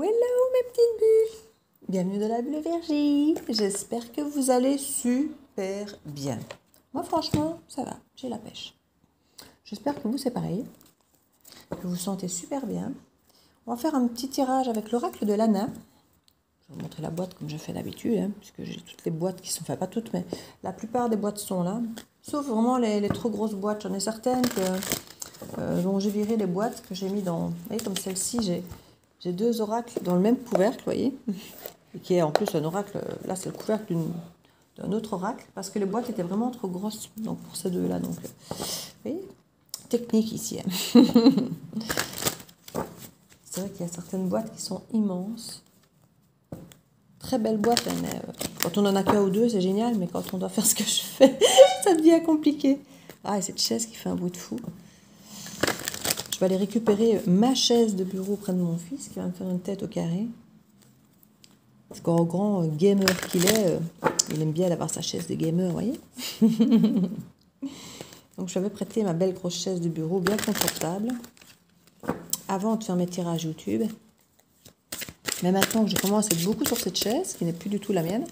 Hello mes petites bulles. Bienvenue dans la bulle Vergie. J'espère que vous allez super bien. Moi franchement, ça va, j'ai la pêche. J'espère que vous c'est pareil, que vous vous sentez super bien. On va faire un petit tirage avec l'oracle de Lana. Je vais vous montrer la boîte comme je fais d'habitude, puisque j'ai toutes les boîtes qui sont, enfin pas toutes, mais la plupart des boîtes sont là. Sauf vraiment les trop grosses boîtes. J'en ai certaines dont j'ai viré les boîtes que j'ai mis dans... Vous voyez, comme celle-ci, j'ai deux oracles dans le même couvercle, vous voyez, et qui est en plus un oracle, là c'est le couvercle d'un autre oracle, parce que les boîtes étaient vraiment trop grosses, donc pour ces deux-là, donc, vous voyez, technique ici. C'est vrai qu'il y a certaines boîtes qui sont immenses, très belles boîtes, mais quand on en a qu'un ou deux, c'est génial, mais quand on doit faire ce que je fais, ça devient compliqué. Ah, et cette chaise qui fait un bruit de fou. Je vais aller récupérer ma chaise de bureau près de mon fils qui va me faire une tête au carré. Parce qu'en grand gamer qu'il est, il aime bien avoir sa chaise de gamer, vous voyez. Donc je lui avais prêté ma belle grosse chaise de bureau bien confortable avant de faire mes tirages YouTube. Mais maintenant que je commence à être beaucoup sur cette chaise, qui n'est plus du tout la mienne,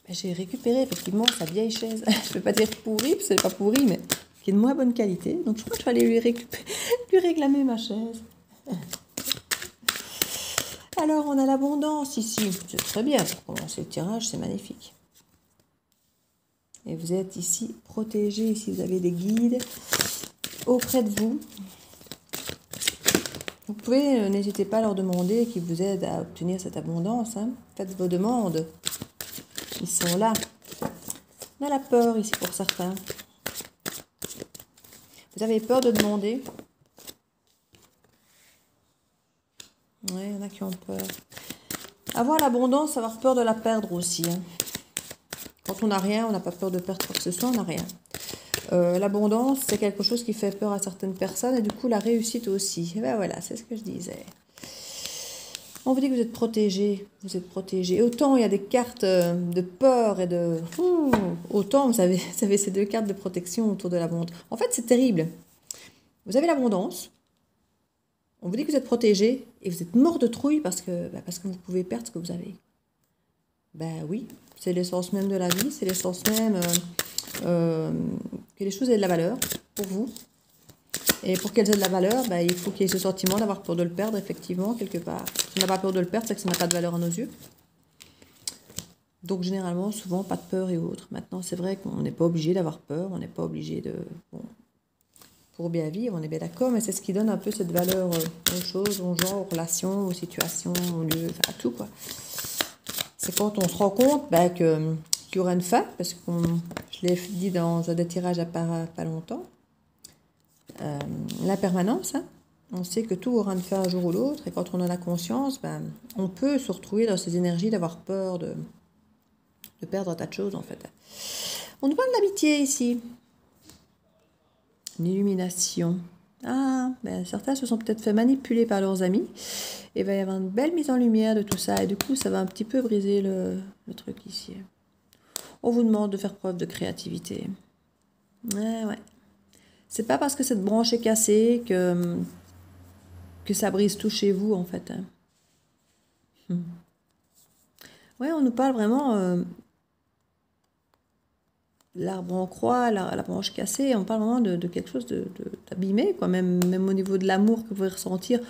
j'ai récupéré effectivement sa vieille chaise. Je ne vais pas dire pourrie, parce que ce n'est pas pourri, mais qui est de moins bonne qualité. Donc je crois que je vais aller lui réclamer ma chaise. Alors on a l'abondance ici. C'est très bien pour commencer le tirage, c'est magnifique. Et vous êtes ici protégé, si vous avez des guides auprès de vous. Vous pouvez, n'hésitez pas à leur demander qu'ils vous aident à obtenir cette abondance. Faites vos demandes. Ils sont là. On a la peur ici pour certains. Vous avez peur de demander? Oui, il y en a qui ont peur. Avoir l'abondance, avoir peur de la perdre aussi. Quand on n'a rien, on n'a pas peur de perdre quoi que ce soit, on n'a rien. L'abondance, c'est quelque chose qui fait peur à certaines personnes et du coup la réussite aussi. Et ben voilà, c'est ce que je disais. On vous dit que vous êtes protégé, vous êtes protégé. Autant il y a des cartes de peur et de... autant vous avez ces deux cartes de protection autour de l'abondance. En fait, c'est terrible. Vous avez l'abondance, on vous dit que vous êtes protégé et vous êtes mort de trouille parce que vous pouvez perdre ce que vous avez. Ben oui, c'est l'essence même de la vie, c'est l'essence même que les choses aient de la valeur pour vous. Et pour qu'elles aient de la valeur, il faut qu'il y ait ce sentiment d'avoir peur de le perdre, effectivement, quelque part. Si on n'a pas peur de le perdre, c'est que ça n'a pas de valeur à nos yeux. Donc, généralement, souvent, pas de peur et autres. Maintenant, c'est vrai qu'on n'est pas obligé d'avoir peur, on n'est pas obligé de... Bon, pour bien vivre, on est bien d'accord, mais c'est ce qui donne un peu cette valeur aux choses, aux gens, aux relations, aux situations, aux lieux, enfin, à tout, quoi. C'est quand on se rend compte qu'il y aura une fin, parce que je l'ai dit dans un des tirages à pas longtemps, l'impermanence, on sait que tout aura une fin un jour ou l'autre, et quand on en a conscience, on peut se retrouver dans ces énergies d'avoir peur de perdre un tas de choses en fait. On nous parle de l'amitié ici, une illumination. Ah, certains se sont peut-être fait manipuler par leurs amis, et il va y avoir une belle mise en lumière de tout ça, et du coup ça va un petit peu briser le truc ici. On vous demande de faire preuve de créativité. Ouais. C'est pas parce que cette branche est cassée que ça brise tout chez vous, en fait. Ouais, on nous parle vraiment... l'arbre en croix, la branche cassée, on parle vraiment de quelque chose d'abîmé, quoi. Même au niveau de l'amour que vous pouvez ressentir,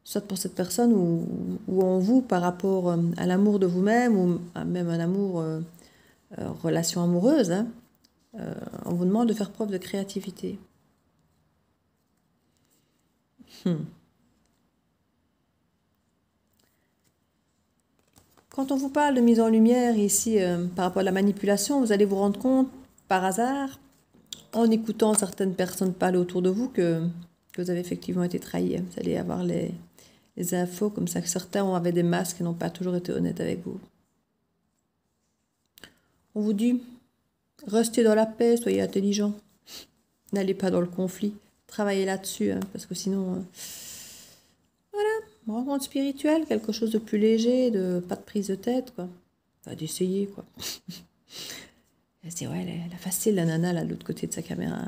soit pour cette personne ou en vous par rapport à l'amour de vous-même, ou même un amour, relation amoureuse. On vous demande de faire preuve de créativité. Quand on vous parle de mise en lumière ici par rapport à la manipulation, vous allez vous rendre compte par hasard, en écoutant certaines personnes parler autour de vous, que vous avez effectivement été trahi. Vous allez avoir les infos comme ça, que certains avaient des masques et n'ont pas toujours été honnêtes avec vous. On vous dit, restez dans la paix, soyez intelligents. N'allez pas dans le conflit. Travaillez là-dessus, parce que sinon... voilà, rencontre spirituelle, quelque chose de plus léger, pas de prise de tête, quoi. Enfin, d'essayer, quoi. C'est ouais, elle a facile, la nana, là, de l'autre côté de sa caméra.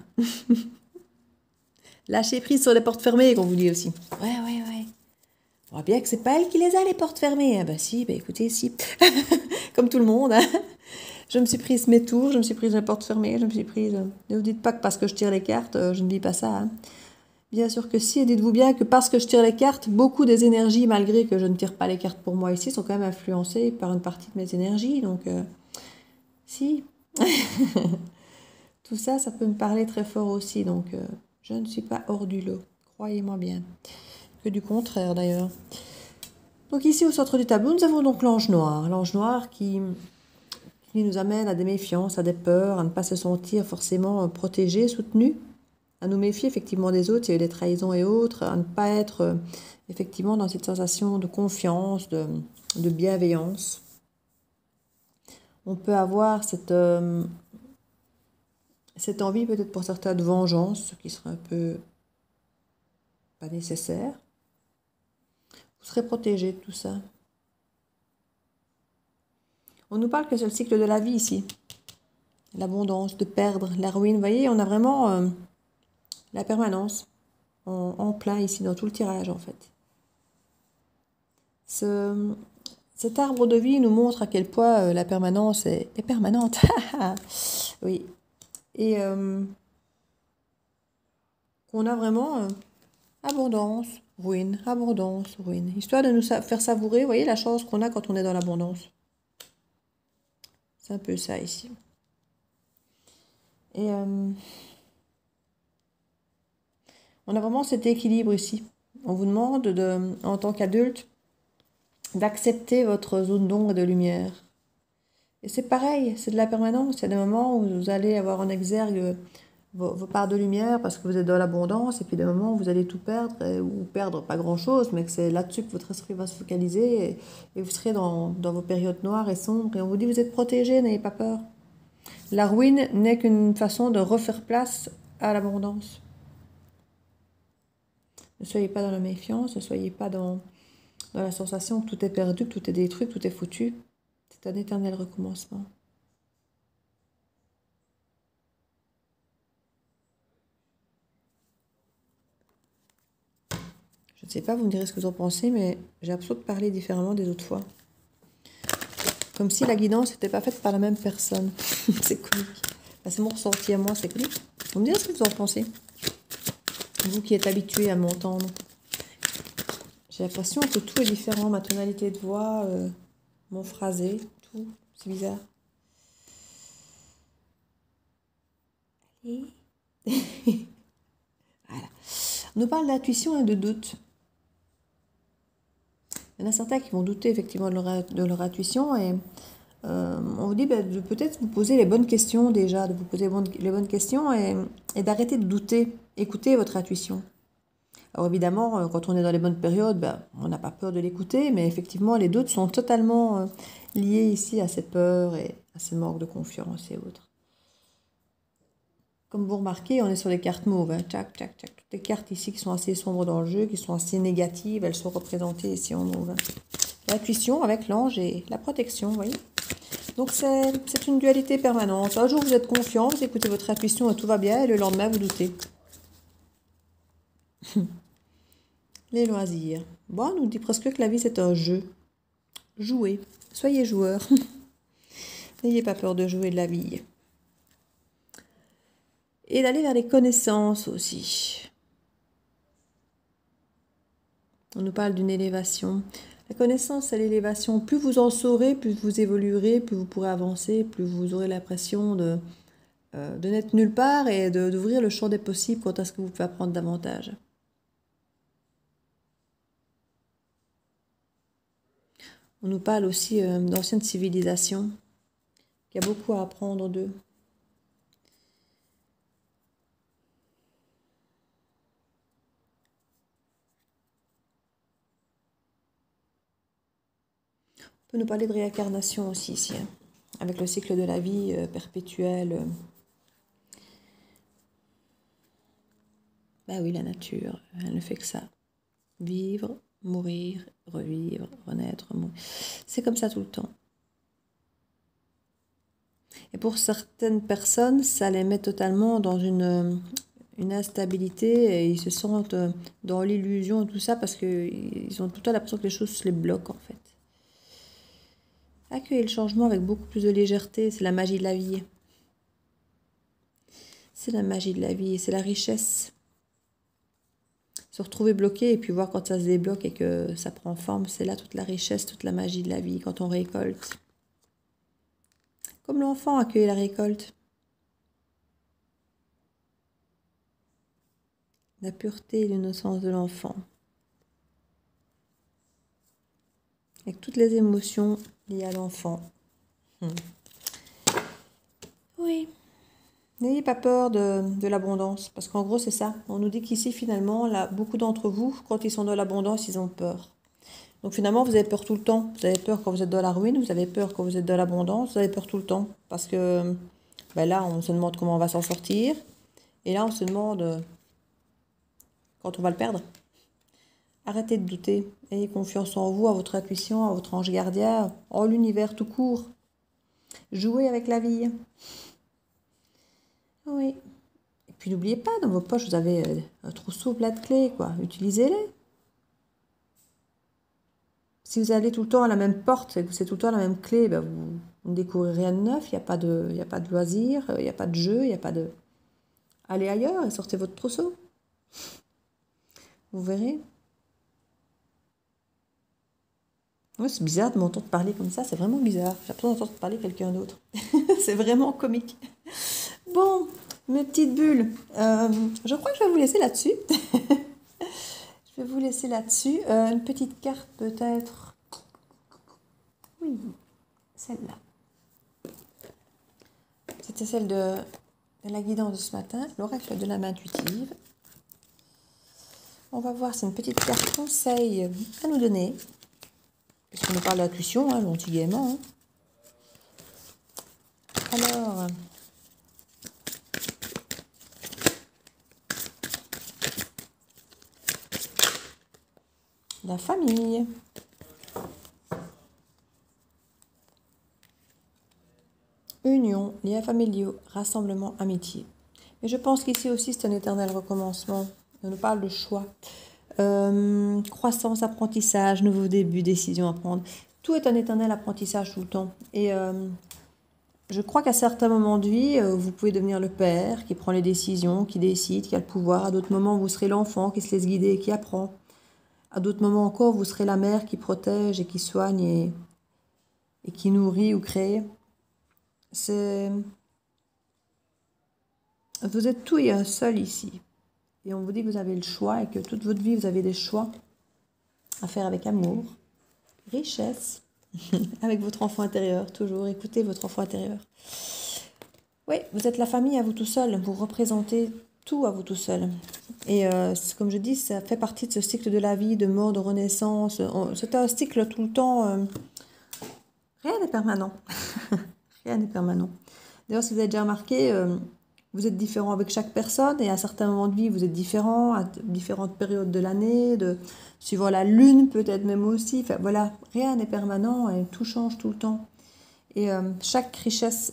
Lâchez prise sur les portes fermées, qu'on vous dit aussi. Ouais. On voit bien que c'est pas elle qui les a, les portes fermées. Ah bah si, bah écoutez, si. Comme tout le monde, hein. Je me suis prise mes tours, je me suis prise mes portes fermées, je me suis prise... Ne vous dites pas que parce que je tire les cartes, je ne dis pas ça, hein. Bien sûr que si, et dites-vous bien que parce que je tire les cartes, beaucoup des énergies, malgré que je ne tire pas les cartes pour moi ici, sont quand même influencées par une partie de mes énergies. Donc, si. Tout ça, ça peut me parler très fort aussi. Donc, je ne suis pas hors du lot. Croyez-moi bien. Que du contraire, d'ailleurs. Donc, ici, au centre du tableau, nous avons donc l'ange noir. L'ange noir qui nous amène à des méfiances, à des peurs, à ne pas se sentir forcément protégé, soutenu, à nous méfier effectivement des autres, il y a eu des trahisons et autres, à ne pas être effectivement dans cette sensation de confiance, de bienveillance. On peut avoir cette envie peut-être pour certains de vengeance, ce qui serait un peu pas nécessaire. Vous serez protégé de tout ça. On nous parle que c'est le cycle de la vie ici. L'abondance, de perdre, la ruine. Vous voyez, on a vraiment la permanence en plein ici, dans tout le tirage en fait. Cet arbre de vie nous montre à quel point la permanence est permanente. Oui. Et qu'on a vraiment abondance, ruine, abondance, ruine. Histoire de nous faire savourer, vous voyez, la chance qu'on a quand on est dans l'abondance. C'est un peu ça ici. Et on a vraiment cet équilibre ici. On vous demande, en tant qu'adulte, d'accepter votre zone d'ombre et de lumière. Et c'est pareil, c'est de la permanence. Il y a des moments où vous allez avoir en exergue vos parts de lumière parce que vous êtes dans l'abondance, et puis des moments où vous allez tout perdre, ou perdre pas grand-chose, mais que c'est là-dessus que votre esprit va se focaliser, et vous serez dans vos périodes noires et sombres, et on vous dit vous êtes protégé, n'ayez pas peur. La ruine n'est qu'une façon de refaire place à l'abondance. Ne soyez pas dans la méfiance, ne soyez pas dans la sensation que tout est perdu, que tout est détruit, que tout est foutu. C'est un éternel recommencement. Je ne sais pas, vous me direz ce que vous en pensez, mais j'ai l'impression de parler différemment des autres fois. Comme si la guidance n'était pas faite par la même personne. C'est comique. Enfin, c'est mon ressenti à moi, c'est comique. Vous me direz ce que vous en pensez. Vous qui êtes habitué à m'entendre. J'ai l'impression que tout est différent. Ma tonalité de voix, mon phrasé, tout. C'est bizarre. Allez. Voilà. On nous parle d'intuition et de doute. Il y en a certains qui vont douter effectivement de leur intuition, et on vous dit de peut-être vous poser les bonnes questions déjà, de vous poser les bonnes questions, et d'arrêter de douter. Écoutez votre intuition. Alors évidemment, quand on est dans les bonnes périodes, on n'a pas peur de l'écouter, mais effectivement les doutes sont totalement liés ici à ces peurs et à ces manques de confiance et autres. Comme vous remarquez, on est sur les cartes mauves. Hein. Tchac, tchac, tchac. Toutes les cartes ici qui sont assez sombres dans le jeu, qui sont assez négatives, elles sont représentées ici en mauve. Hein. L'intuition avec l'ange et la protection, vous voyez. Donc c'est une dualité permanente. Un jour vous êtes confiant, vous écoutez votre intuition et tout va bien, et le lendemain vous doutez. Les loisirs. Bon, on nous dit presque que la vie c'est un jeu. Jouez. Soyez joueurs. N'ayez pas peur de jouer de la vie. Et d'aller vers les connaissances aussi. On nous parle d'une élévation. La connaissance, c'est l'élévation. Plus vous en saurez, plus vous évoluerez, plus vous pourrez avancer, plus vous aurez l'impression de n'être nulle part, et d'ouvrir le champ des possibles quant à ce que vous pouvez apprendre davantage. On nous parle aussi d'anciennes civilisations, qu'il y a beaucoup à apprendre d'eux. On peut nous parler de réincarnation aussi ici, hein, avec le cycle de la vie perpétuel. Bah oui, la nature, elle ne fait que ça. Vivre, mourir, revivre, renaître, mourir. C'est comme ça tout le temps. Et pour certaines personnes, ça les met totalement dans une une instabilité et ils se sentent dans l'illusion et tout ça parce qu'ils ont tout le temps l'impression que les choses se les bloquent en fait. Accueillez le changement avec beaucoup plus de légèreté, c'est la magie de la vie. C'est la magie de la vie, c'est la richesse. Se retrouver bloqué et puis voir quand ça se débloque et que ça prend forme, c'est là toute la richesse, toute la magie de la vie quand on récolte. Comme l'enfant accueille la récolte. La pureté et l'innocence de l'enfant. Avec toutes les émotions liées à l'enfant. Oui. N'ayez pas peur de l'abondance, parce qu'en gros c'est ça. On nous dit qu'ici finalement, là, beaucoup d'entre vous, quand ils sont dans l'abondance, ils ont peur. Donc finalement, vous avez peur tout le temps. Vous avez peur quand vous êtes dans la ruine, vous avez peur quand vous êtes dans l'abondance, vous avez peur tout le temps. Parce que ben là, on se demande comment on va s'en sortir. Et là, on se demande quand on va le perdre. Arrêtez de douter. Ayez confiance en vous, à votre intuition, à votre ange gardien, en l'univers tout court. Jouez avec la vie. Oui. Et puis n'oubliez pas, dans vos poches, vous avez un trousseau plein de clés, quoi. Utilisez-les. Si vous allez tout le temps à la même porte et que c'est tout le temps la même clé, ben vous ne découvrez rien de neuf. Il n'y a pas de loisirs, il n'y a pas de jeu, il n'y a pas de... Allez ailleurs et sortez votre trousseau. Vous verrez. Ouais, c'est bizarre de m'entendre parler comme ça, c'est vraiment bizarre. J'ai l'impression d'entendre parler quelqu'un d'autre. C'est vraiment comique. Bon, mes petites bulles, je crois que je vais vous laisser là-dessus. Je vais vous laisser là-dessus. Une petite carte peut-être. Oui, celle-là. C'était celle de la guidance de ce matin, l'oracle de la main intuitive. On va voir, c'est une petite carte conseil à nous donner. Puisqu'on nous parle d'intuition, hein, gentil gaiement. Hein. Alors... la famille. Union, liens familiaux, rassemblement, amitié. Mais je pense qu'ici aussi c'est un éternel recommencement. On nous parle de choix. Croissance, apprentissage, nouveau début, décision à prendre. Tout est un éternel apprentissage tout le temps. Et je crois qu'à certains moments de vie, vous pouvez devenir le père qui prend les décisions, qui décide, qui a le pouvoir. À d'autres moments, vous serez l'enfant qui se laisse guider et qui apprend. À d'autres moments encore, vous serez la mère qui protège et qui soigne et qui nourrit ou crée. Vous êtes tout et un seul ici. Et on vous dit que vous avez le choix et que toute votre vie, vous avez des choix à faire avec amour, richesse, avec votre enfant intérieur, toujours. Écoutez votre enfant intérieur. Oui, vous êtes la famille à vous tout seul. Vous représentez tout à vous tout seul. Et comme je dis, ça fait partie de ce cycle de la vie, de mort, de renaissance. C'est un cycle tout le temps. Rien n'est permanent. Rien n'est permanent. D'ailleurs, si vous avez déjà remarqué, vous êtes différent avec chaque personne et à certains moments de vie, vous êtes différent à différentes périodes de l'année, suivant la lune peut-être même aussi. Enfin, voilà, rien n'est permanent et tout change tout le temps. Et chaque richesse,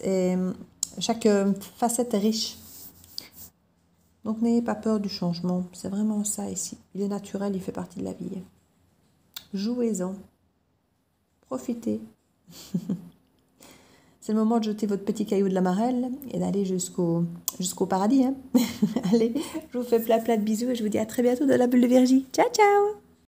chaque facette est riche. Donc n'ayez pas peur du changement, c'est vraiment ça ici. Il est naturel, il fait partie de la vie. Jouez-en, profitez. C'est le moment de jeter votre petit caillou de la marelle et d'aller jusqu'au paradis. Hein. Allez, je vous fais plein de bisous et je vous dis à très bientôt dans la bulle de Virgie. Ciao, ciao!